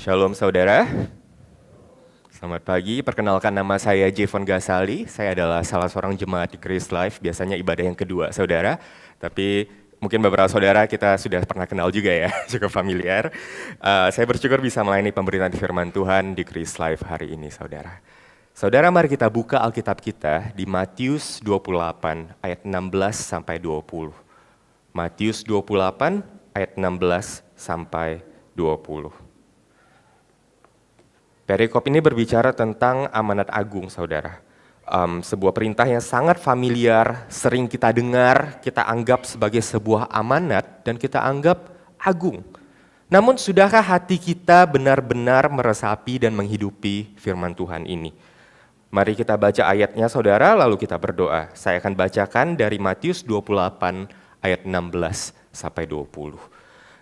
Shalom saudara, selamat pagi. Perkenalkan nama saya Jevon Gasali. Saya adalah salah seorang jemaat di Grace Life, biasanya ibadah yang kedua saudara. Tapi mungkin beberapa saudara kita sudah pernah kenal juga ya, cukup familiar. Saya bersyukur bisa melayani pemberitaan firman Tuhan di Grace Life hari ini saudara. Saudara, mari kita buka Alkitab kita di Matius 28 ayat 16 sampai 20. Matius 28 ayat 16 sampai 20. Perikop ini berbicara tentang amanat agung, saudara. Sebuah perintah yang sangat familiar, sering kita dengar, kita anggap sebagai sebuah amanat, dan kita anggap agung. Namun sudahkah hati kita benar-benar meresapi dan menghidupi firman Tuhan ini? Mari kita baca ayatnya, saudara, lalu kita berdoa. Saya akan bacakan dari Matius 28 ayat 16 sampai 20.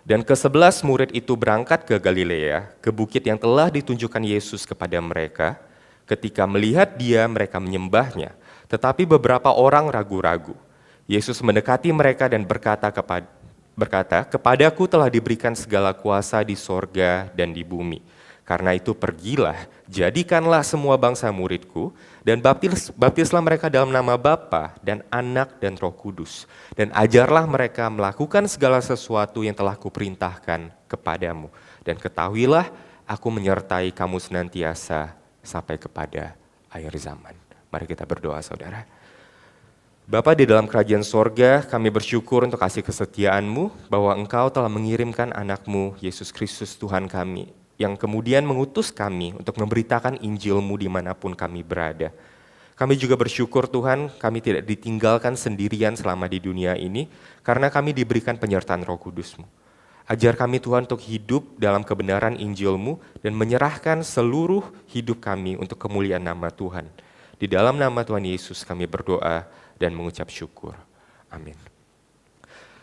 Dan ke-11 murid itu berangkat ke Galilea, ke bukit yang telah ditunjukkan Yesus kepada mereka. Ketika melihat dia, mereka menyembahnya. Tetapi beberapa orang ragu-ragu. Yesus mendekati mereka dan berkata, "Kepadaku telah diberikan segala kuasa di sorga dan di bumi. Karena itu pergilah, jadikanlah semua bangsa muridku, dan baptislah mereka dalam nama Bapa dan Anak dan Roh Kudus. Dan ajarlah mereka melakukan segala sesuatu yang telah kuperintahkan kepadamu. Dan ketahuilah, aku menyertai kamu senantiasa sampai kepada akhir zaman." Mari kita berdoa saudara. Bapa di dalam kerajaan sorga, kami bersyukur untuk kasih kesetiaan-Mu bahwa Engkau telah mengirimkan anak-Mu, Yesus Kristus Tuhan kami, yang kemudian mengutus kami untuk memberitakan Injil-Mu dimanapun kami berada. Kami juga bersyukur Tuhan, kami tidak ditinggalkan sendirian selama di dunia ini, karena kami diberikan penyertaan Roh Kudus-Mu. Ajar kami Tuhan untuk hidup dalam kebenaran Injil-Mu dan menyerahkan seluruh hidup kami untuk kemuliaan nama Tuhan. Di dalam nama Tuhan Yesus kami berdoa dan mengucap syukur. Amin.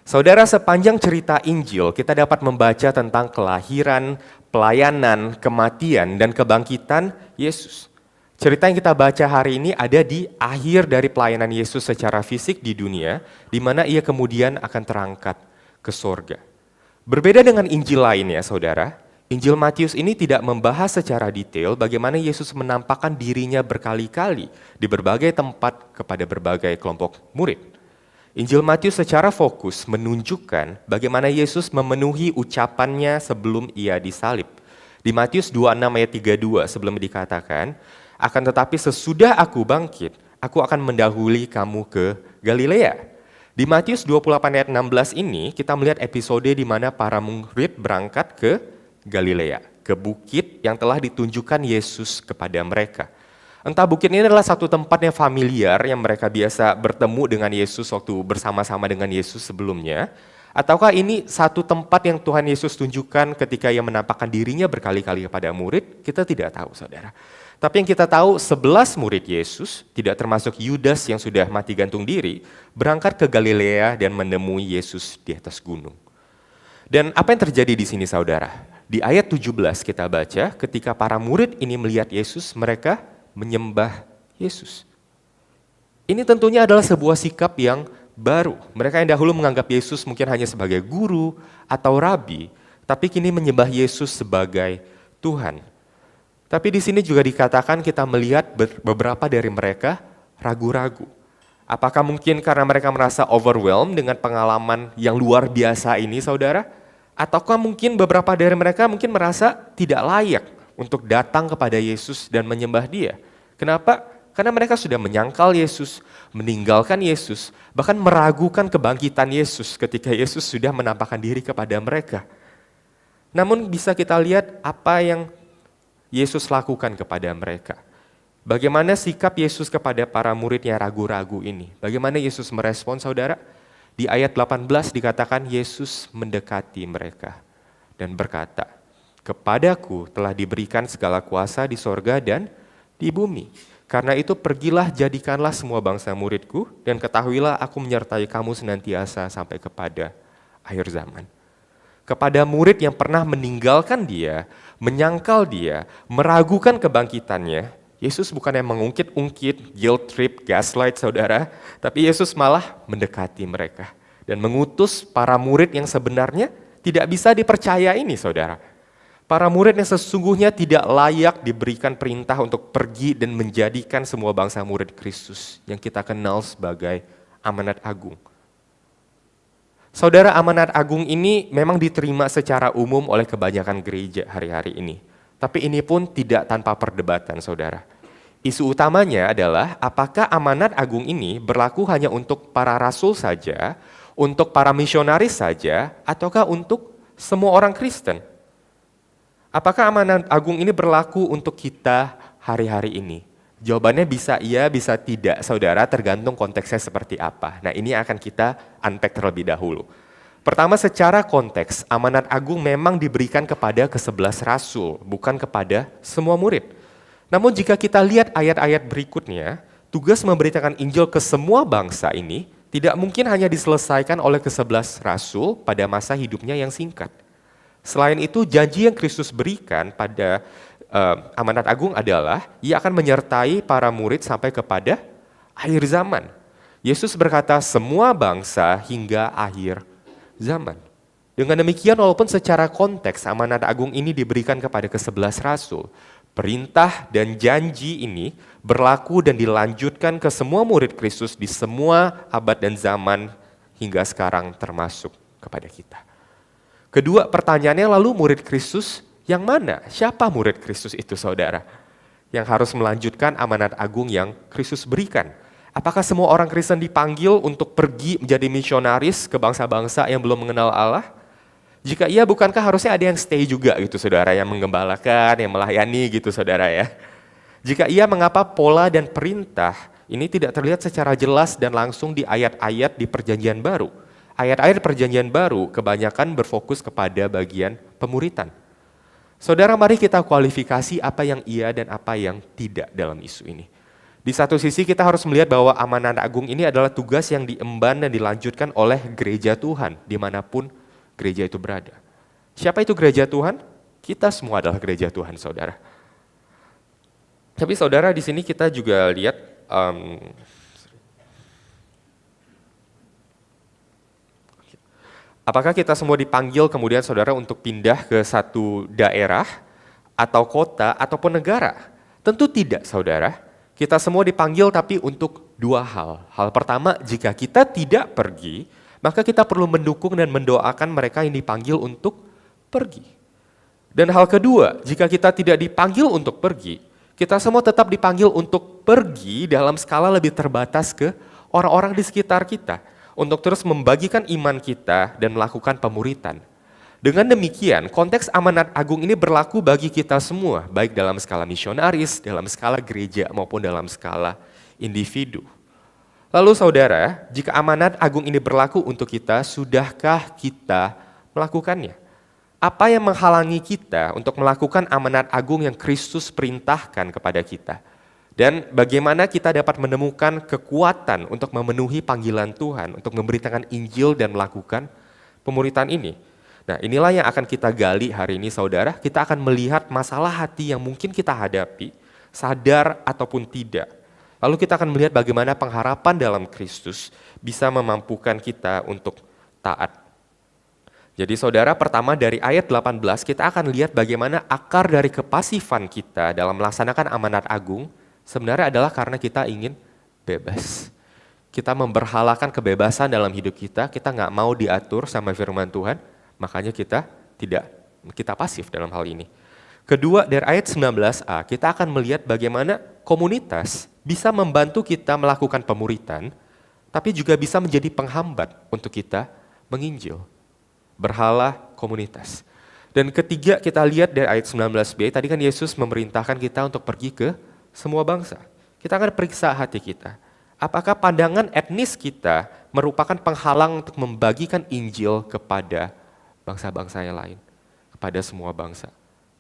Saudara, sepanjang cerita Injil kita dapat membaca tentang kelahiran, pelayanan, kematian, dan kebangkitan Yesus. Cerita yang kita baca hari ini ada di akhir dari pelayanan Yesus secara fisik di dunia, di mana ia kemudian akan terangkat ke sorga. Berbeda dengan Injil lainnya, saudara, Injil Matius ini tidak membahas secara detail bagaimana Yesus menampakkan dirinya berkali-kali di berbagai tempat kepada berbagai kelompok murid. Injil Matius secara fokus menunjukkan bagaimana Yesus memenuhi ucapannya sebelum ia disalib. Di Matius 26 ayat 32 sebelum dikatakan, "Akan tetapi sesudah aku bangkit, aku akan mendahului kamu ke Galilea." Di Matius 28 ayat 16 ini kita melihat episode di mana para murid berangkat ke Galilea, ke bukit yang telah ditunjukkan Yesus kepada mereka. Entah bukit ini adalah satu tempat yang familiar yang mereka biasa bertemu dengan Yesus waktu bersama-sama dengan Yesus sebelumnya, ataukah ini satu tempat yang Tuhan Yesus tunjukkan ketika ia menampakkan dirinya berkali-kali kepada murid, kita tidak tahu saudara. Tapi yang kita tahu 11 murid Yesus, tidak termasuk Yudas yang sudah mati gantung diri, berangkat ke Galilea dan menemui Yesus di atas gunung. Dan apa yang terjadi di sini saudara? Di ayat 17 kita baca, ketika para murid ini melihat Yesus, mereka menyembah Yesus. Ini tentunya adalah sebuah sikap yang baru. Mereka yang dahulu menganggap Yesus mungkin hanya sebagai guru atau rabi, tapi kini menyembah Yesus sebagai Tuhan. Tapi di sini juga dikatakan kita melihat beberapa dari mereka ragu-ragu. Apakah mungkin karena mereka merasa overwhelmed dengan pengalaman yang luar biasa ini saudara? Ataukah mungkin beberapa dari mereka mungkin merasa tidak layak untuk datang kepada Yesus dan menyembah Dia. Kenapa? Karena mereka sudah menyangkal Yesus, meninggalkan Yesus, bahkan meragukan kebangkitan Yesus ketika Yesus sudah menampakkan diri kepada mereka. Namun bisa kita lihat apa yang Yesus lakukan kepada mereka. Bagaimana sikap Yesus kepada para murid yang ragu-ragu ini? Bagaimana Yesus merespon saudara? Di ayat 18 dikatakan Yesus mendekati mereka dan berkata, "Kepadaku telah diberikan segala kuasa di sorga dan di bumi. Karena itu pergilah jadikanlah semua bangsa muridku dan ketahuilah aku menyertai kamu senantiasa sampai kepada akhir zaman." Kepada murid yang pernah meninggalkan Dia, menyangkal Dia, meragukan kebangkitannya, Yesus bukan yang mengungkit-ungkit, guilt trip, gaslight saudara, tapi Yesus malah mendekati mereka dan mengutus para murid yang sebenarnya tidak bisa dipercaya ini saudara. Para murid yang sesungguhnya tidak layak diberikan perintah untuk pergi dan menjadikan semua bangsa murid Kristus yang kita kenal sebagai amanat agung. Saudara, amanat agung ini memang diterima secara umum oleh kebanyakan gereja hari-hari ini. Tapi ini pun tidak tanpa perdebatan, saudara. Isu utamanya adalah apakah amanat agung ini berlaku hanya untuk para rasul saja, untuk para misionaris saja, ataukah untuk semua orang Kristen? Apakah amanat agung ini berlaku untuk kita hari-hari ini? Jawabannya bisa iya, bisa tidak, saudara, tergantung konteksnya seperti apa. Nah, ini akan kita unpack terlebih dahulu. Pertama, secara konteks, amanat agung memang diberikan kepada ke-11 rasul, bukan kepada semua murid. Namun jika kita lihat ayat-ayat berikutnya, tugas memberitakan Injil ke semua bangsa ini tidak mungkin hanya diselesaikan oleh ke-11 rasul pada masa hidupnya yang singkat. Selain itu, janji yang Kristus berikan pada amanat agung adalah ia akan menyertai para murid sampai kepada akhir zaman. Yesus berkata semua bangsa hingga akhir zaman. Dengan demikian, walaupun secara konteks amanat agung ini diberikan kepada ke-11 rasul, perintah dan janji ini berlaku dan dilanjutkan ke semua murid Kristus di semua abad dan zaman hingga sekarang termasuk kepada kita. Kedua, pertanyaannya lalu murid Kristus yang mana? Siapa murid Kristus itu, saudara? Yang harus melanjutkan amanat agung yang Kristus berikan. Apakah semua orang Kristen dipanggil untuk pergi menjadi misionaris ke bangsa-bangsa yang belum mengenal Allah? Jika iya, bukankah harusnya ada yang stay juga gitu, saudara, yang menggembalakan, yang melayani gitu, saudara ya? Jika iya, mengapa pola dan perintah ini tidak terlihat secara jelas dan langsung di ayat-ayat di Perjanjian Baru? Ayat-ayat Perjanjian Baru kebanyakan berfokus kepada bagian pemuritan. Saudara, mari kita kualifikasi apa yang iya dan apa yang tidak dalam isu ini. Di satu sisi kita harus melihat bahwa amanat agung ini adalah tugas yang diemban dan dilanjutkan oleh gereja Tuhan, dimanapun gereja itu berada. Siapa itu gereja Tuhan? Kita semua adalah gereja Tuhan, saudara. Tapi saudara, di sini kita juga lihat apakah kita semua dipanggil kemudian saudara untuk pindah ke satu daerah atau kota ataupun negara? Tentu tidak, saudara. Kita semua dipanggil tapi untuk dua hal. Hal pertama, jika kita tidak pergi, maka kita perlu mendukung dan mendoakan mereka yang dipanggil untuk pergi. Dan hal kedua, jika kita tidak dipanggil untuk pergi, kita semua tetap dipanggil untuk pergi dalam skala lebih terbatas ke orang-orang di sekitar kita, untuk terus membagikan iman kita dan melakukan pemuritan. Dengan demikian, konteks amanat agung ini berlaku bagi kita semua, baik dalam skala misionaris, dalam skala gereja, maupun dalam skala individu. Lalu saudara, jika amanat agung ini berlaku untuk kita, sudahkah kita melakukannya? Apa yang menghalangi kita untuk melakukan amanat agung yang Kristus perintahkan kepada kita? Dan bagaimana kita dapat menemukan kekuatan untuk memenuhi panggilan Tuhan, untuk memberitakan Injil dan melakukan pemuritan ini. Nah, inilah yang akan kita gali hari ini, saudara. Kita akan melihat masalah hati yang mungkin kita hadapi, sadar ataupun tidak. Lalu kita akan melihat bagaimana pengharapan dalam Kristus bisa memampukan kita untuk taat. Jadi saudara, pertama dari ayat 18 kita akan lihat bagaimana akar dari kepasifan kita dalam melaksanakan amanat agung sebenarnya adalah karena kita ingin bebas. Kita memberhalakan kebebasan dalam hidup kita nggak mau diatur sama firman Tuhan, makanya kita pasif dalam hal ini. Kedua, dari ayat 19a, kita akan melihat bagaimana komunitas bisa membantu kita melakukan pemuritan, tapi juga bisa menjadi penghambat untuk kita menginjil. Berhala komunitas. Dan ketiga, kita lihat dari ayat 19b, tadi kan Yesus memerintahkan kita untuk pergi ke semua bangsa. Kita akan periksa hati kita. Apakah pandangan etnis kita merupakan penghalang untuk membagikan Injil kepada bangsa-bangsa yang lain, kepada semua bangsa?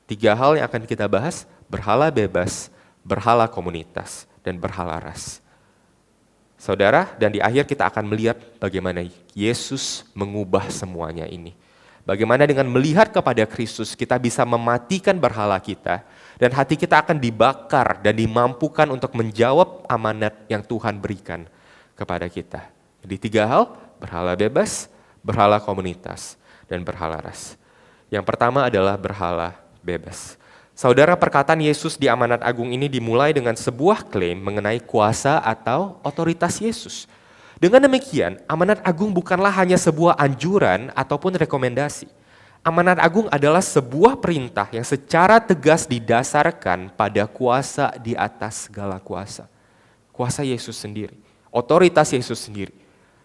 3 hal yang akan kita bahas, berhala bebas, berhala komunitas, dan berhala ras. Saudara, dan di akhir kita akan melihat bagaimana Yesus mengubah semuanya ini. Bagaimana dengan melihat kepada Kristus kita bisa mematikan berhala kita dan hati kita akan dibakar dan dimampukan untuk menjawab amanat yang Tuhan berikan kepada kita. Jadi 3 hal, berhala bebas, berhala komunitas, dan berhala ras. Yang pertama adalah berhala bebas. Saudara, perkataan Yesus di amanat agung ini dimulai dengan sebuah klaim mengenai kuasa atau otoritas Yesus. Dengan demikian, amanat agung bukanlah hanya sebuah anjuran ataupun rekomendasi. Amanat agung adalah sebuah perintah yang secara tegas didasarkan pada kuasa di atas segala kuasa. Kuasa Yesus sendiri, otoritas Yesus sendiri.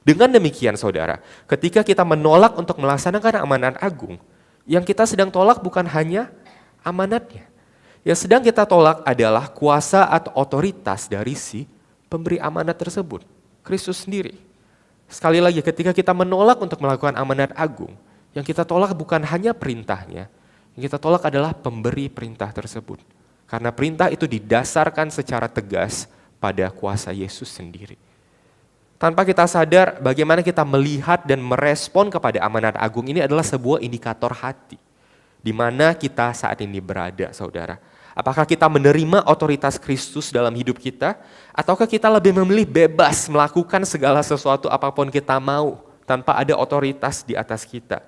Dengan demikian saudara, ketika kita menolak untuk melaksanakan amanat agung, yang kita sedang tolak bukan hanya amanatnya. Yang sedang kita tolak adalah kuasa atau otoritas dari si pemberi amanat tersebut, Kristus sendiri. Sekali lagi, ketika kita menolak untuk melakukan amanat agung, yang kita tolak bukan hanya perintahnya, yang kita tolak adalah pemberi perintah tersebut. Karena perintah itu didasarkan secara tegas pada kuasa Yesus sendiri. Tanpa kita sadar, bagaimana kita melihat dan merespon kepada amanat agung ini adalah sebuah indikator hati. Di mana kita saat ini berada, saudara. Apakah kita menerima otoritas Kristus dalam hidup kita, ataukah kita lebih memilih bebas melakukan segala sesuatu apapun kita mau, tanpa ada otoritas di atas kita.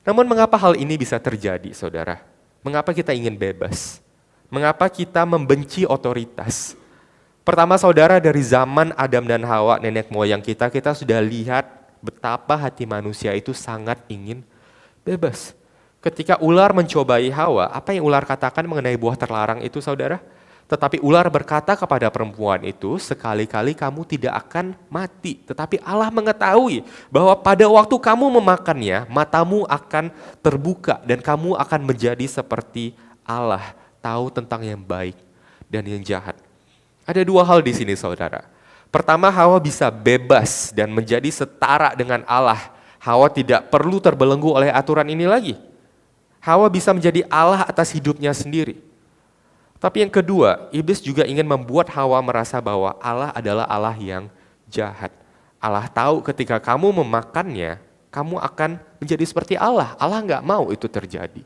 Namun mengapa hal ini bisa terjadi, saudara? Mengapa kita ingin bebas? Mengapa kita membenci otoritas? Pertama saudara, dari zaman Adam dan Hawa, nenek moyang kita sudah lihat betapa hati manusia itu sangat ingin bebas. Ketika ular mencobai Hawa, apa yang ular katakan mengenai buah terlarang itu saudara? Tetapi ular berkata kepada perempuan itu, sekali-kali kamu tidak akan mati. Tetapi Allah mengetahui bahwa pada waktu kamu memakannya, matamu akan terbuka dan kamu akan menjadi seperti Allah, tahu tentang yang baik dan yang jahat. Ada dua hal di sini saudara. Pertama, Hawa bisa bebas dan menjadi setara dengan Allah. Hawa tidak perlu terbelenggu oleh aturan ini lagi. Hawa bisa menjadi Allah atas hidupnya sendiri. Tapi yang kedua, iblis juga ingin membuat Hawa merasa bahwa Allah adalah Allah yang jahat. Allah tahu ketika kamu memakannya, kamu akan menjadi seperti Allah. Allah nggak mau itu terjadi.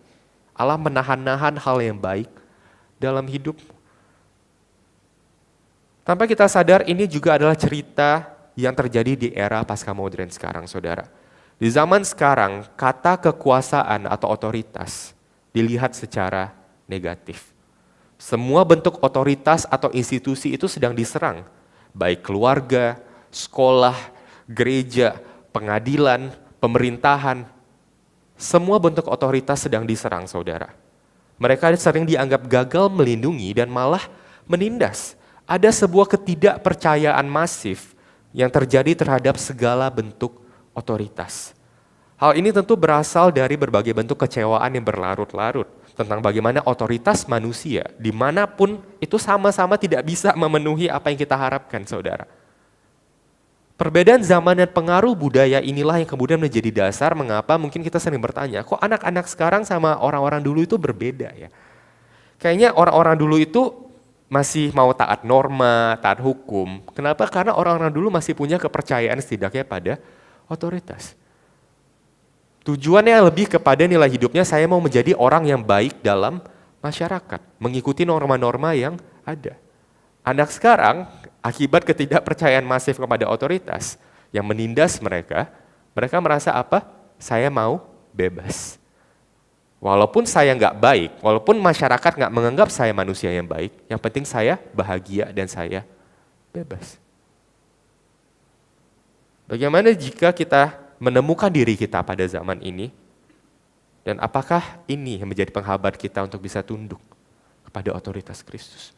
Allah menahan-nahan hal yang baik dalam hidupmu. Tanpa kita sadar, ini juga adalah cerita yang terjadi di era pasca modern sekarang, saudara. Di zaman sekarang, kata kekuasaan atau otoritas dilihat secara negatif. Semua bentuk otoritas atau institusi itu sedang diserang, baik keluarga, sekolah, gereja, pengadilan, pemerintahan. Semua bentuk otoritas sedang diserang, saudara. Mereka sering dianggap gagal melindungi dan malah menindas. Ada sebuah ketidakpercayaan masif yang terjadi terhadap segala bentuk otoritas. Hal ini tentu berasal dari berbagai bentuk kecewaan yang berlarut-larut tentang bagaimana otoritas manusia dimanapun itu sama-sama tidak bisa memenuhi apa yang kita harapkan, saudara. Perbedaan zaman dan pengaruh budaya inilah yang kemudian menjadi dasar mengapa mungkin kita sering bertanya, kok anak-anak sekarang sama orang-orang dulu itu berbeda ya? Kayaknya orang-orang dulu itu masih mau taat norma, taat hukum. Kenapa? Karena orang-orang dulu masih punya kepercayaan setidaknya pada otoritas. Tujuannya lebih kepada nilai hidupnya, saya mau menjadi orang yang baik dalam masyarakat, mengikuti norma-norma yang ada. Anak sekarang, akibat ketidakpercayaan masif kepada otoritas yang menindas mereka, mereka merasa apa? Saya mau bebas. Walaupun saya nggak baik, walaupun masyarakat nggak menganggap saya manusia yang baik, yang penting saya bahagia dan saya bebas. Bagaimana jika kita menemukan diri kita pada zaman ini, dan apakah ini yang menjadi penghambat kita untuk bisa tunduk kepada otoritas Kristus?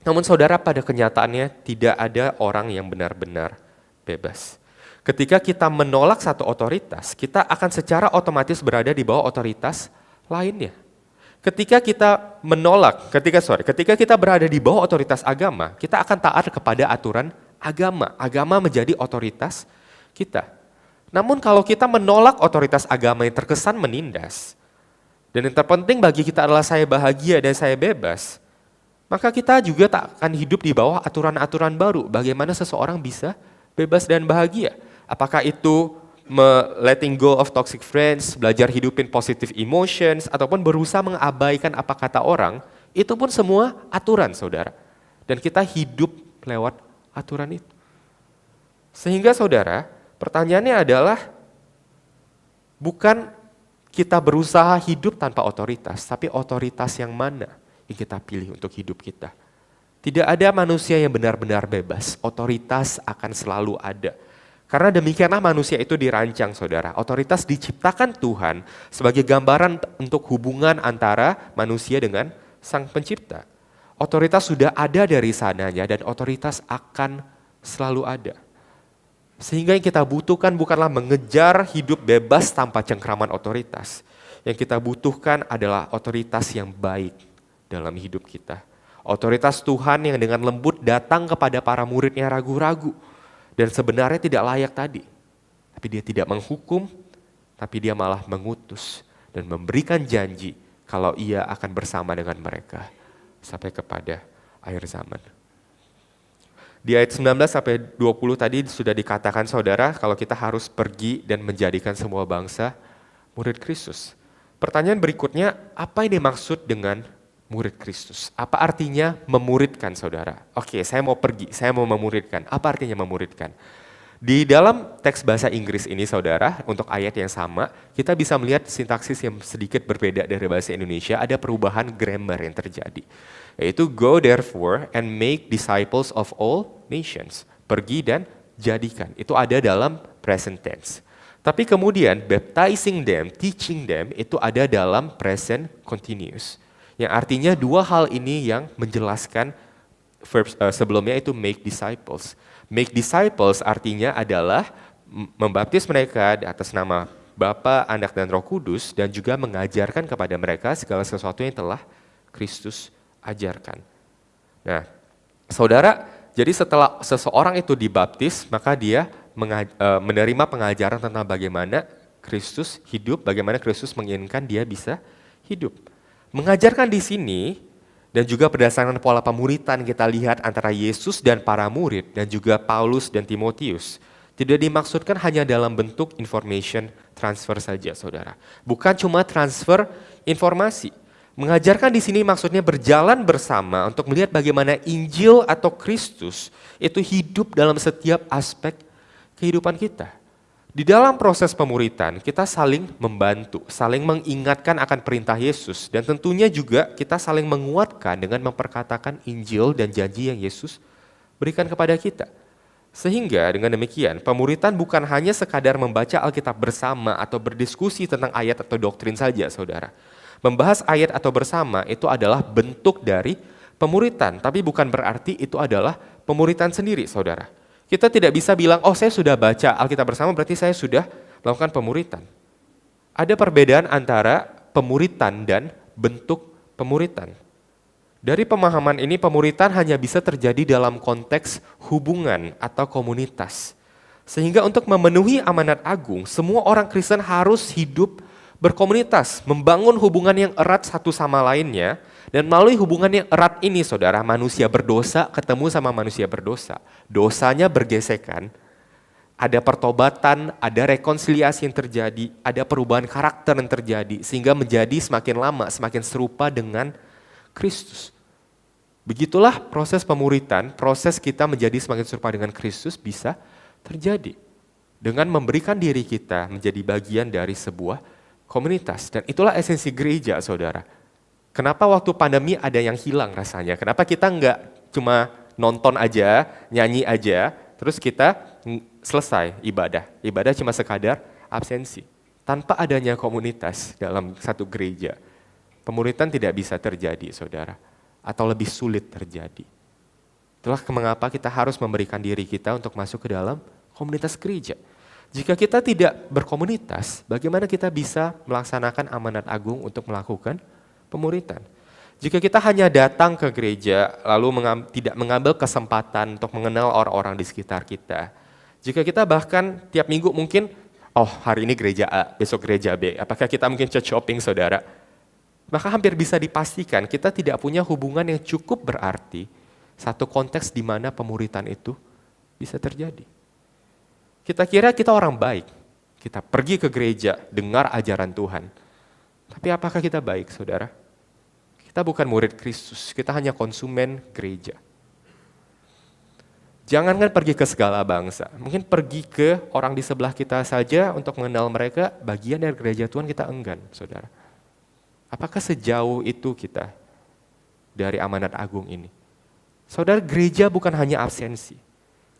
Namun saudara, pada kenyataannya tidak ada orang yang benar-benar bebas. Ketika kita menolak satu otoritas, kita akan secara otomatis berada di bawah otoritas lainnya. Ketika kita menolak, ketika kita berada di bawah otoritas agama, kita akan taat kepada aturan agama. Agama menjadi otoritas kita. Namun kalau kita menolak otoritas agama yang terkesan menindas, dan yang terpenting bagi kita adalah saya bahagia dan saya bebas, maka kita juga tak akan hidup di bawah aturan-aturan baru. Bagaimana seseorang bisa bebas dan bahagia? Apakah itu letting go of toxic friends, belajar hidupin positive emotions, ataupun berusaha mengabaikan apa kata orang, itu pun semua aturan, saudara. Dan kita hidup lewat aturan itu. Sehingga saudara, pertanyaannya adalah bukan Kita berusaha hidup tanpa otoritas, tapi otoritas yang mana yang kita pilih untuk hidup kita? Tidak ada manusia yang benar-benar bebas, otoritas akan selalu ada. Karena demikianlah manusia itu dirancang, saudara. Otoritas diciptakan Tuhan sebagai gambaran untuk hubungan antara manusia dengan Sang Pencipta. Otoritas sudah ada dari sananya dan otoritas akan selalu ada. Sehingga yang kita butuhkan bukanlah mengejar hidup bebas tanpa cengkraman otoritas. Yang kita butuhkan adalah otoritas yang baik dalam hidup kita. Otoritas Tuhan yang dengan lembut datang kepada para muridnya ragu-ragu. Dan sebenarnya tidak layak tadi. Tapi dia tidak menghukum, tapi dia malah mengutus dan memberikan janji kalau ia akan bersama dengan mereka sampai kepada akhir zaman. Di ayat 19 sampai 20 tadi sudah dikatakan saudara kalau kita harus pergi dan menjadikan semua bangsa murid Kristus. Pertanyaan berikutnya, apa yang dimaksud dengan murid Kristus? Apa artinya memuridkan saudara? Oke, saya mau pergi, saya mau memuridkan. Apa artinya memuridkan? Di dalam teks bahasa Inggris ini saudara, untuk ayat yang sama, kita bisa melihat sintaksis yang sedikit berbeda dari bahasa Indonesia, ada perubahan grammar yang terjadi. Yaitu go therefore and make disciples of all nations. Pergi dan jadikan. Itu ada dalam present tense. Tapi kemudian baptizing them, teaching them, itu ada dalam present continuous. Yang artinya dua hal ini yang menjelaskan verb sebelumnya itu make disciples. Make disciples artinya adalah membaptis mereka di atas nama Bapa, Anak, dan Roh Kudus dan juga mengajarkan kepada mereka segala sesuatu yang telah Kristus ajarkan. Nah, saudara, jadi setelah seseorang itu dibaptis, maka dia menerima pengajaran tentang bagaimana Kristus hidup, bagaimana Kristus menginginkan dia bisa hidup. Mengajarkan di sini dan juga berdasarkan pola pemuritan kita lihat antara Yesus dan para murid dan juga Paulus dan Timotius. Tidak dimaksudkan hanya dalam bentuk information transfer saja, saudara. Bukan cuma transfer informasi. Mengajarkan di sini maksudnya berjalan bersama untuk melihat bagaimana Injil atau Kristus itu hidup dalam setiap aspek kehidupan kita. Di dalam proses pemuritan, kita saling membantu, saling mengingatkan akan perintah Yesus, dan tentunya juga kita saling menguatkan dengan memperkatakan Injil dan janji yang Yesus berikan kepada kita. Sehingga dengan demikian, pemuritan bukan hanya sekadar membaca Alkitab bersama atau berdiskusi tentang ayat atau doktrin saja, saudara. Membahas ayat atau bersama itu adalah bentuk dari pemuritan, tapi bukan berarti itu adalah pemuritan sendiri, saudara. Kita tidak bisa bilang, oh saya sudah baca Alkitab bersama berarti saya sudah melakukan pemuritan. Ada perbedaan antara pemuritan dan bentuk pemuritan. Dari pemahaman ini pemuritan hanya bisa terjadi dalam konteks hubungan atau komunitas. Sehingga untuk memenuhi amanat agung, semua orang Kristen harus hidup berkomunitas, membangun hubungan yang erat satu sama lainnya. Dan melalui hubungan yang erat ini saudara, manusia berdosa ketemu sama manusia berdosa. Dosanya bergesekan, ada pertobatan, ada rekonsiliasi yang terjadi, ada perubahan karakter yang terjadi. Sehingga menjadi semakin lama, semakin serupa dengan Kristus. Begitulah proses pemuritan, proses kita menjadi semakin serupa dengan Kristus bisa terjadi. Dengan memberikan diri kita menjadi bagian dari sebuah komunitas. Dan itulah esensi gereja saudara. Kenapa waktu pandemi ada yang hilang rasanya? Kenapa kita nggak cuma nonton aja, nyanyi aja, terus kita selesai ibadah. Ibadah cuma sekadar absensi. Tanpa adanya komunitas dalam satu gereja, pemuritan tidak bisa terjadi, saudara. Atau lebih sulit terjadi. Itulah mengapa kita harus memberikan diri kita untuk masuk ke dalam komunitas gereja. Jika kita tidak berkomunitas, bagaimana kita bisa melaksanakan amanat agung untuk melakukan pemuritan? Jika kita hanya datang ke gereja lalu tidak mengambil kesempatan untuk mengenal orang-orang di sekitar kita. Jika kita bahkan tiap minggu mungkin, oh hari ini gereja A, besok gereja B. Apakah kita mungkin church shopping saudara? Maka hampir bisa dipastikan kita tidak punya hubungan yang cukup berarti satu konteks di mana pemuritan itu bisa terjadi. Kita kira kita orang baik, kita pergi ke gereja, dengar ajaran Tuhan. Tapi apakah kita baik saudara? Kita bukan murid Kristus, kita hanya konsumen gereja. Jangankan pergi ke segala bangsa, mungkin pergi ke orang di sebelah kita saja untuk mengenal mereka, bagian dari gereja Tuhan kita enggan, saudara. Apakah sejauh itu kita dari amanat agung ini? Saudara, gereja bukan hanya absensi.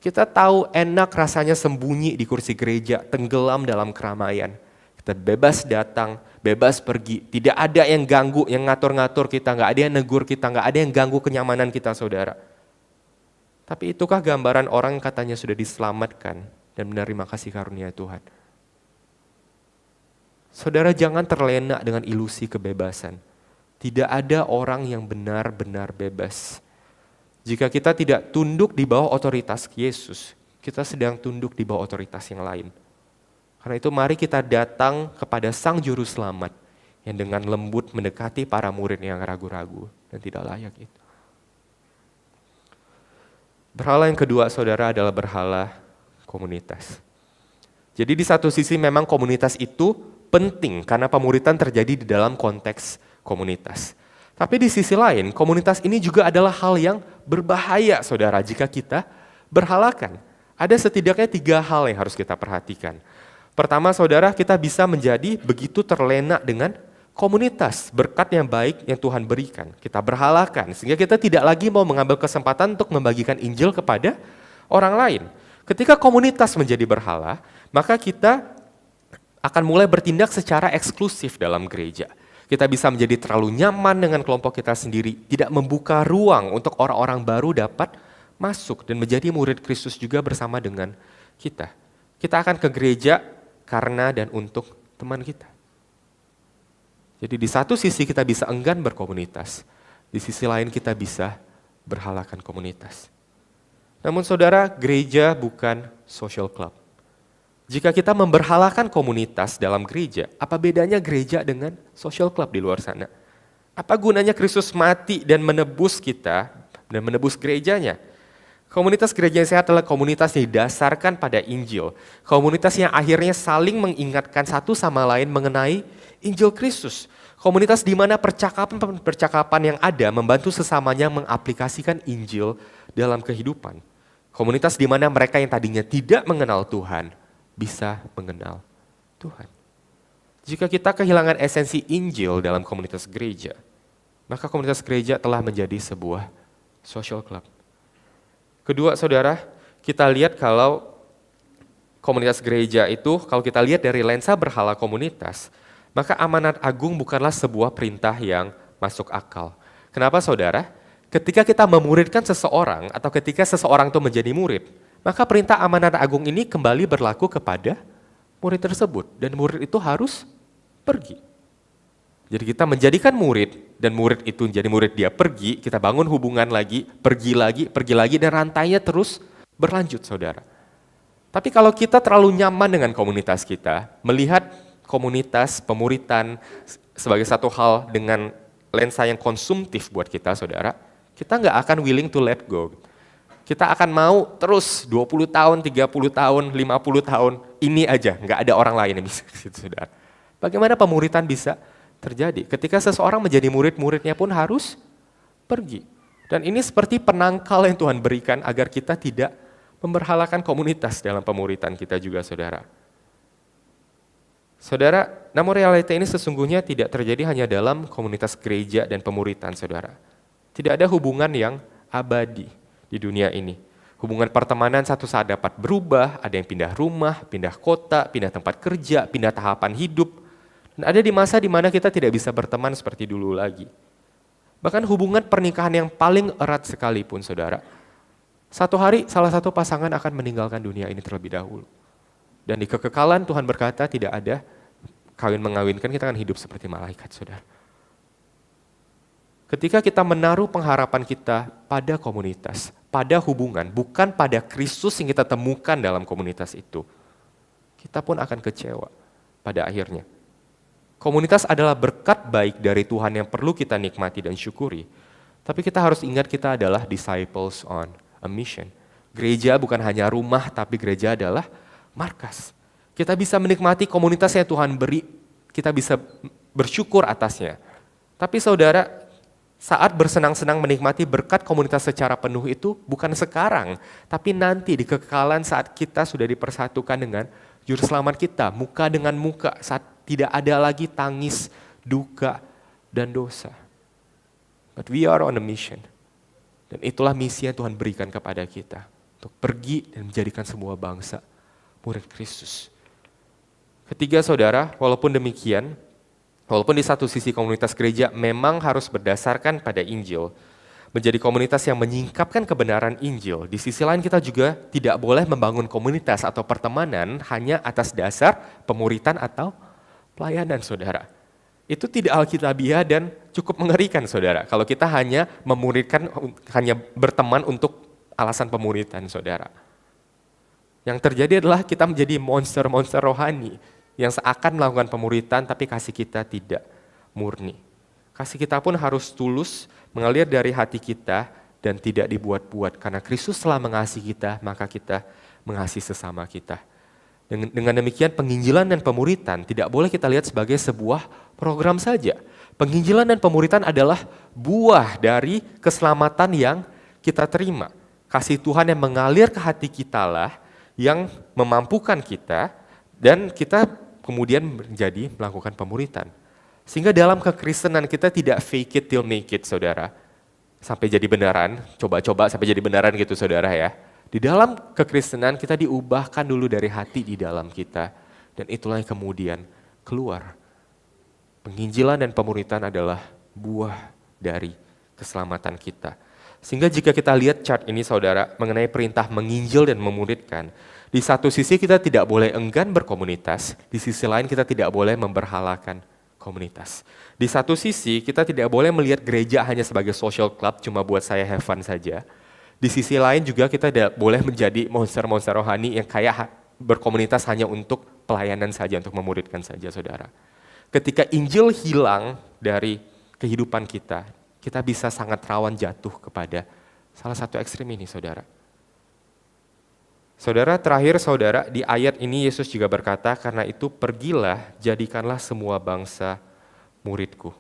Kita tahu enak rasanya sembunyi di kursi gereja, tenggelam dalam keramaian. Kita bebas datang, bebas pergi. Tidak ada yang ganggu, yang ngatur-ngatur kita, nggak ada yang negur kita, nggak ada yang ganggu kenyamanan kita, saudara. Tapi itukah gambaran orang yang katanya sudah diselamatkan dan menerima kasih karunia Tuhan? Saudara, jangan terlena dengan ilusi kebebasan. Tidak ada orang yang benar-benar bebas. Jika kita tidak tunduk di bawah otoritas Yesus, kita sedang tunduk di bawah otoritas yang lain. Karena itu mari kita datang kepada Sang Juru Selamat yang dengan lembut mendekati para murid yang ragu-ragu dan tidak layak itu. Berhala yang kedua, saudara, adalah berhala komunitas. Jadi di satu sisi memang komunitas itu penting karena pemuritan terjadi di dalam konteks komunitas. Tapi di sisi lain, komunitas ini juga adalah hal yang berbahaya, saudara, jika kita berhalakan. Ada setidaknya 3 hal yang harus kita perhatikan. Pertama, saudara, kita bisa menjadi begitu terlena dengan komunitas, berkat yang baik yang Tuhan berikan. Kita berhalakan, sehingga kita tidak lagi mau mengambil kesempatan untuk membagikan Injil kepada orang lain. Ketika komunitas menjadi berhala, maka kita akan mulai bertindak secara eksklusif dalam gereja. Kita bisa menjadi terlalu nyaman dengan kelompok kita sendiri, tidak membuka ruang untuk orang-orang baru dapat masuk dan menjadi murid Kristus juga bersama dengan kita. Kita akan ke gereja karena dan untuk teman kita. Jadi di satu sisi kita bisa enggan berkomunitas, di sisi lain kita bisa berhalakan komunitas. Namun saudara, gereja bukan social club. Jika kita memberhalakan komunitas dalam gereja, apa bedanya gereja dengan social club di luar sana? Apa gunanya Kristus mati dan menebus kita dan menebus gerejanya? Komunitas gereja yang sehat adalah komunitas yang didasarkan pada Injil. Komunitas yang akhirnya saling mengingatkan satu sama lain mengenai Injil Kristus. Komunitas di mana percakapan yang ada membantu sesamanya mengaplikasikan Injil dalam kehidupan. Komunitas di mana mereka yang tadinya tidak mengenal Tuhan bisa mengenal Tuhan. Jika kita kehilangan esensi Injil dalam komunitas gereja, maka komunitas gereja telah menjadi sebuah social club. Kedua, saudara, kita lihat kalau komunitas gereja itu, kalau kita lihat dari lensa berhala komunitas, maka amanat agung bukanlah sebuah perintah yang masuk akal. Kenapa, saudara? Ketika kita memuridkan seseorang atau ketika seseorang itu menjadi murid, maka perintah amanat agung ini kembali berlaku kepada murid tersebut. Dan murid itu harus pergi. Jadi kita menjadikan murid dan murid itu menjadi murid, dia pergi, kita bangun hubungan lagi, pergi lagi, dan rantainya terus berlanjut, saudara. Tapi kalau kita terlalu nyaman dengan komunitas kita, melihat komunitas pemuritan sebagai satu hal dengan lensa yang konsumtif buat kita, saudara, kita nggak akan willing to let go. Kita akan mau terus 20 tahun, 30 tahun, 50 tahun, ini aja, nggak ada orang lain yang bisa, saudara. Bagaimana pemuritan bisa terjadi? Ketika seseorang menjadi murid, muridnya pun harus pergi. Dan ini seperti penangkal yang Tuhan berikan agar kita tidak memberhalakan komunitas dalam pemuritan kita juga, saudara. Saudara, namun realita ini sesungguhnya tidak terjadi hanya dalam komunitas gereja dan pemuritan, saudara. Tidak ada hubungan yang abadi di dunia ini. Hubungan pertemanan satu saat dapat berubah, ada yang pindah rumah, pindah kota, pindah tempat kerja, pindah tahapan hidup. Dan ada di masa di mana kita tidak bisa berteman seperti dulu lagi. Bahkan hubungan pernikahan yang paling erat sekalipun, saudara. Satu hari salah satu pasangan akan meninggalkan dunia ini terlebih dahulu. Dan di kekekalan Tuhan berkata tidak ada kawin mengawinkan, kita akan hidup seperti malaikat, saudara. Ketika kita menaruh pengharapan kita pada komunitas, pada hubungan, bukan pada Kristus yang kita temukan dalam komunitas itu, kita pun akan kecewa pada akhirnya. Komunitas adalah berkat baik dari Tuhan yang perlu kita nikmati dan syukuri. Tapi kita harus ingat kita adalah disciples on a mission. Gereja bukan hanya rumah, tapi gereja adalah markas. Kita bisa menikmati komunitas yang Tuhan beri, kita bisa bersyukur atasnya. Tapi saudara, Saat bersenang-senang menikmati berkat komunitas secara penuh itu bukan sekarang, tapi nanti di kekekalan saat kita sudah dipersatukan dengan Juru Selamat kita, muka dengan muka, saat tidak ada lagi tangis, duka, dan dosa. But we are on a mission. Dan itulah misi yang Tuhan berikan kepada kita, untuk pergi dan menjadikan semua bangsa murid Kristus. Ketiga saudara, walaupun demikian, walaupun di satu sisi komunitas gereja memang harus berdasarkan pada Injil, menjadi komunitas yang menyingkapkan kebenaran Injil, di sisi lain kita juga tidak boleh membangun komunitas atau pertemanan hanya atas dasar pemuritan atau pelayanan saudara. Itu tidak alkitabiah dan cukup mengerikan saudara, kalau kita hanya memuridkan, hanya berteman untuk alasan pemuritan saudara. Yang terjadi adalah kita menjadi monster-monster rohani, yang seakan melakukan pemuritan tapi kasih kita tidak murni. Kasih kita pun harus tulus, mengalir dari hati kita dan tidak dibuat-buat. Karena Kristus telah mengasihi kita, maka kita mengasihi sesama kita. Dengan demikian penginjilan dan pemuritan tidak boleh kita lihat sebagai sebuah program saja. Penginjilan dan pemuritan adalah buah dari keselamatan yang kita terima. Kasih Tuhan yang mengalir ke hati kita lah yang memampukan kita dan kita kemudian menjadi melakukan pemuritan. Sehingga dalam kekristenan kita tidak fake it till make it saudara. Sampai jadi benaran, coba-coba sampai jadi benaran gitu saudara ya. Di dalam kekristenan kita diubahkan dulu dari hati di dalam kita. Dan itulah yang kemudian keluar. Penginjilan dan pemuritan adalah buah dari keselamatan kita. Sehingga jika kita lihat chart ini saudara mengenai perintah menginjil dan memuridkan, di satu sisi kita tidak boleh enggan berkomunitas, di sisi lain kita tidak boleh memberhalakan komunitas. Di satu sisi kita tidak boleh melihat gereja hanya sebagai social club cuma buat saya have fun saja. Di sisi lain juga kita tidak boleh menjadi monster-monster rohani yang kayak berkomunitas hanya untuk pelayanan saja, untuk memuridkan saja saudara. Ketika Injil hilang dari kehidupan kita, kita bisa sangat rawan jatuh kepada salah satu ekstrem ini saudara. Saudara, terakhir saudara, di ayat ini Yesus juga berkata, karena itu pergilah, jadikanlah semua bangsa muridku.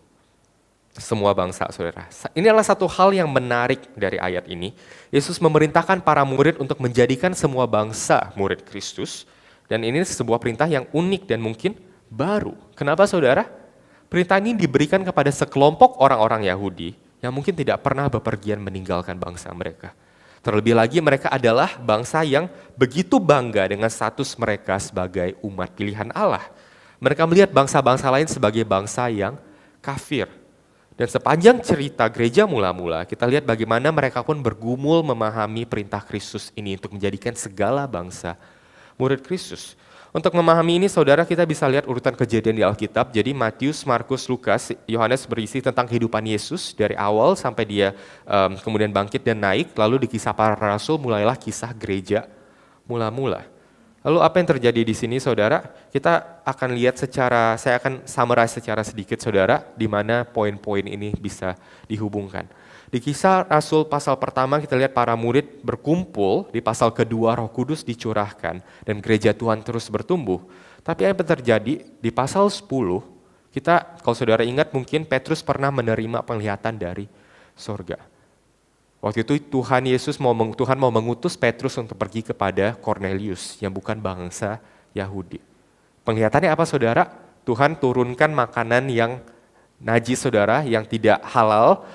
Semua bangsa saudara. Ini adalah satu hal yang menarik dari ayat ini. Yesus memerintahkan para murid untuk menjadikan semua bangsa murid Kristus. Dan ini sebuah perintah yang unik dan mungkin baru. Kenapa saudara? Perintah ini diberikan kepada sekelompok orang-orang Yahudi yang mungkin tidak pernah bepergian meninggalkan bangsa mereka. Terlebih lagi mereka adalah bangsa yang begitu bangga dengan status mereka sebagai umat pilihan Allah. Mereka melihat bangsa-bangsa lain sebagai bangsa yang kafir. Dan sepanjang cerita gereja mula-mula, kita lihat bagaimana mereka pun bergumul memahami perintah Kristus ini untuk menjadikan segala bangsa murid Kristus. Untuk memahami ini saudara kita bisa lihat urutan kejadian di Alkitab. Jadi Matius, Markus, Lukas, Yohanes berisi tentang kehidupan Yesus dari awal sampai dia kemudian bangkit dan naik. Lalu di kisah para rasul mulailah kisah gereja mula-mula. Lalu apa yang terjadi di sini saudara? Kita akan lihat saya akan summarize secara sedikit saudara, di mana poin-poin ini bisa dihubungkan. Di kisah Rasul pasal pertama kita lihat para murid berkumpul, di pasal kedua Roh Kudus dicurahkan dan gereja Tuhan terus bertumbuh. Tapi apa yang terjadi di pasal 10, kita kalau saudara ingat mungkin Petrus pernah menerima penglihatan dari sorga. Waktu itu Tuhan mau mengutus Petrus untuk pergi kepada Cornelius yang bukan bangsa Yahudi. Penglihatannya apa saudara? Tuhan turunkan makanan yang najis saudara, yang tidak halal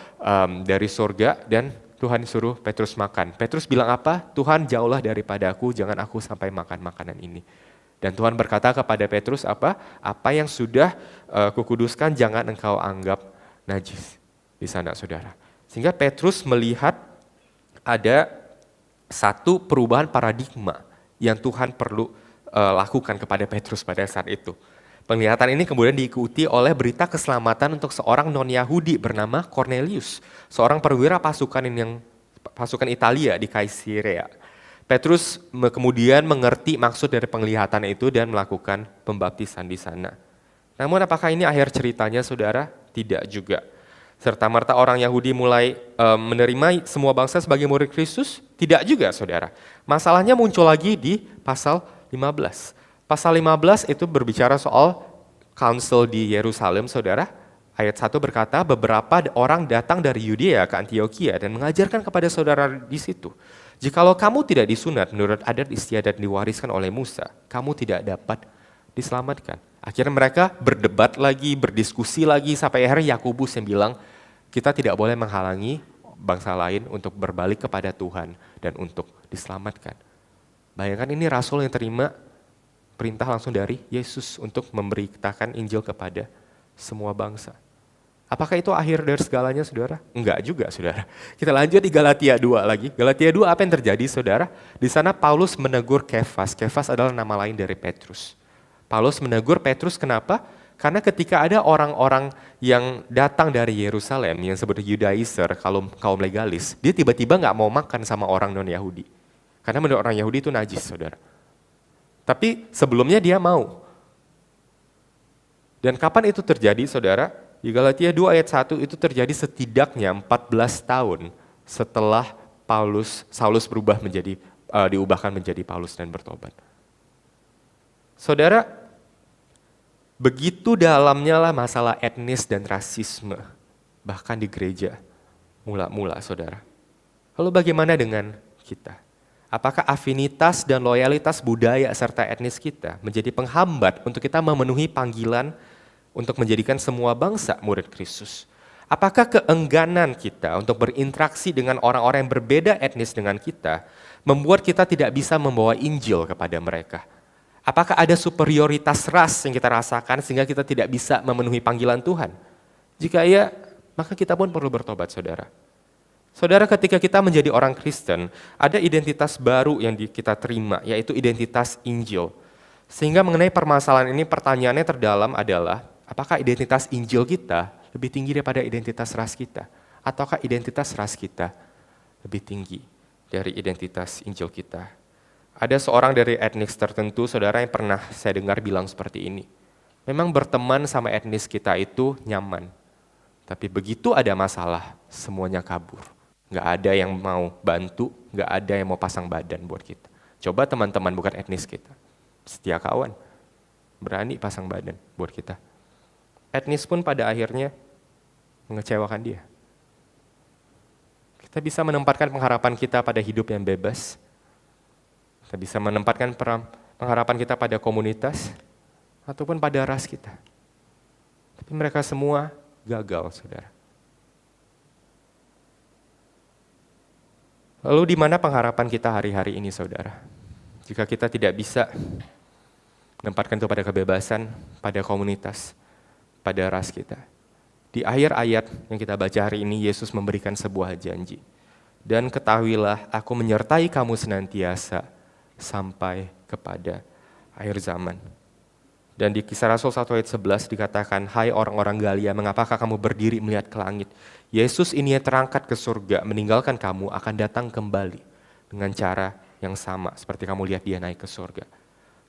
dari surga dan Tuhan suruh Petrus makan. Petrus bilang apa? Tuhan jauhlah daripada aku, jangan aku sampai makan makanan ini. Dan Tuhan berkata kepada Petrus apa? Apa yang sudah kukuduskan jangan engkau anggap najis di sana saudara. Sehingga Petrus melihat ada satu perubahan paradigma yang Tuhan perlu lakukan kepada Petrus pada saat itu. Penglihatan ini kemudian diikuti oleh berita keselamatan untuk seorang non-Yahudi bernama Cornelius, seorang perwira pasukan Italia di Kaisarea. Petrus kemudian mengerti maksud dari penglihatan itu dan melakukan pembaptisan di sana. Namun apakah ini akhir ceritanya saudara? Tidak juga. Serta-merta orang Yahudi mulai menerima semua bangsa sebagai murid Kristus? Tidak juga saudara. Masalahnya muncul lagi di pasal 15. Pasal 15 itu berbicara soal council di Yerusalem saudara. Ayat 1 berkata, beberapa orang datang dari Yudea ke Antioquia dan mengajarkan kepada saudara di situ. Jikalau kamu tidak disunat menurut adat istiadat diwariskan oleh Musa, kamu tidak dapat diselamatkan. Akhirnya mereka berdebat lagi, berdiskusi lagi, sampai akhirnya Yakobus yang bilang, kita tidak boleh menghalangi bangsa lain untuk berbalik kepada Tuhan dan untuk diselamatkan. Bayangkan ini rasul yang terima perintah langsung dari Yesus untuk memberitakan Injil kepada semua bangsa. Apakah itu akhir dari segalanya, saudara? Enggak juga, saudara. Kita lanjut di Galatia 2 lagi. Galatia 2 apa yang terjadi, saudara? Di sana Paulus menegur Kefas. Kefas adalah nama lain dari Petrus. Paulus menegur Petrus kenapa? Karena ketika ada orang-orang yang datang dari Yerusalem yang disebut Judaizer, kaum legalis, dia tiba-tiba nggak mau makan sama orang non-Yahudi. Karena menurut orang Yahudi itu najis, saudara. Tapi sebelumnya dia mau. Dan kapan itu terjadi, saudara? Di Galatia 2 ayat 1 itu terjadi setidaknya 14 tahun setelah Saulus diubahkan menjadi Paulus dan bertobat. Saudara, begitu dalamnya lah masalah etnis dan rasisme, bahkan di gereja mula-mula, saudara. Lalu bagaimana dengan kita? Apakah afinitas dan loyalitas budaya serta etnis kita menjadi penghambat untuk kita memenuhi panggilan untuk menjadikan semua bangsa murid Kristus? Apakah keengganan kita untuk berinteraksi dengan orang-orang yang berbeda etnis dengan kita membuat kita tidak bisa membawa Injil kepada mereka? Apakah ada superioritas ras yang kita rasakan sehingga kita tidak bisa memenuhi panggilan Tuhan? Jika iya, maka kita pun perlu bertobat, saudara. Saudara, ketika kita menjadi orang Kristen, ada identitas baru yang kita terima, yaitu identitas Injil. Sehingga mengenai permasalahan ini, pertanyaannya terdalam adalah, apakah identitas Injil kita lebih tinggi daripada identitas ras kita? Ataukah identitas ras kita lebih tinggi dari identitas Injil kita? Ada seorang dari etnis tertentu, saudara, yang pernah saya dengar bilang seperti ini. Memang berteman sama etnis kita itu nyaman. Tapi begitu ada masalah, semuanya kabur. Nggak ada yang mau bantu, nggak ada yang mau pasang badan buat kita. Coba teman-teman bukan etnis kita, setia kawan, berani pasang badan buat kita. Etnis pun pada akhirnya mengecewakan dia. Kita bisa menempatkan pengharapan kita pada hidup yang bebas. Kita bisa menempatkan pengharapan kita pada komunitas ataupun pada ras kita. Tapi mereka semua gagal, saudara. Lalu di mana pengharapan kita hari-hari ini, saudara? Jika kita tidak bisa menempatkan itu pada kebebasan, pada komunitas, pada ras kita. Di akhir ayat yang kita baca hari ini, Yesus memberikan sebuah janji. Dan ketahuilah, aku menyertai kamu senantiasa sampai kepada akhir zaman. Dan di Kisah Rasul 1 ayat 11 dikatakan, hai orang-orang Galia, mengapakah kamu berdiri melihat ke langit? Yesus ini yang terangkat ke surga, meninggalkan kamu akan datang kembali dengan cara yang sama seperti kamu lihat dia naik ke surga.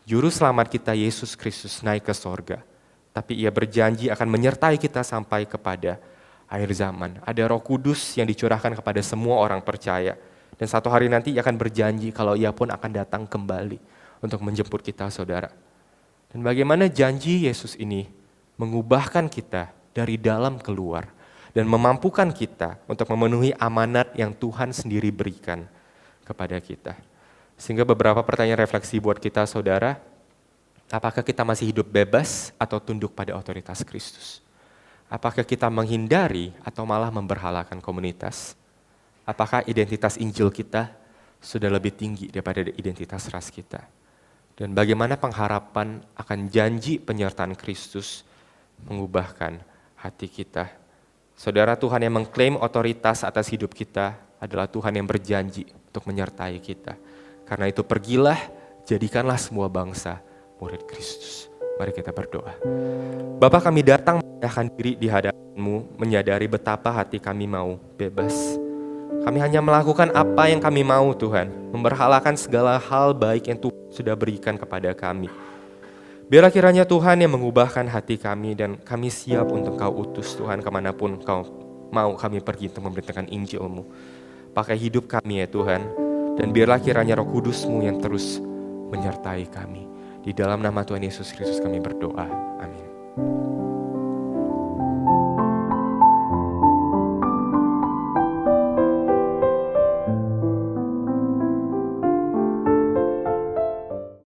Juru selamat kita Yesus Kristus naik ke surga, tapi ia berjanji akan menyertai kita sampai kepada akhir zaman. Ada Roh Kudus yang dicurahkan kepada semua orang percaya. Dan satu hari nanti ia akan berjanji kalau ia pun akan datang kembali untuk menjemput kita, saudara. Dan bagaimana janji Yesus ini mengubahkan kita dari dalam keluar dan memampukan kita untuk memenuhi amanat yang Tuhan sendiri berikan kepada kita. Sehingga beberapa pertanyaan refleksi buat kita, saudara, apakah kita masih hidup bebas atau tunduk pada otoritas Kristus? Apakah kita menghindari atau malah memberhalakan komunitas? Apakah identitas Injil kita sudah lebih tinggi daripada identitas ras kita? Dan bagaimana pengharapan akan janji penyertaan Kristus mengubahkan hati kita? Saudara, Tuhan yang mengklaim otoritas atas hidup kita adalah Tuhan yang berjanji untuk menyertai kita. Karena itu pergilah, jadikanlah semua bangsa murid Kristus. Mari kita berdoa. Bapa, kami datang menyerahkan diri di hadapan-Mu, menyadari betapa hati kami mau bebas. Kami hanya melakukan apa yang kami mau, Tuhan. Memberhalakan segala hal baik yang Tuhan sudah berikan kepada kami. Biarlah kiranya Tuhan yang mengubahkan hati kami dan kami siap untuk Kau utus, Tuhan, kemanapun Kau mau kami pergi untuk memberitakan Injil-Mu. Pakai hidup kami ya Tuhan. Dan biarlah kiranya Roh Kudus-Mu yang terus menyertai kami. Di dalam nama Tuhan Yesus Kristus kami berdoa. Amin.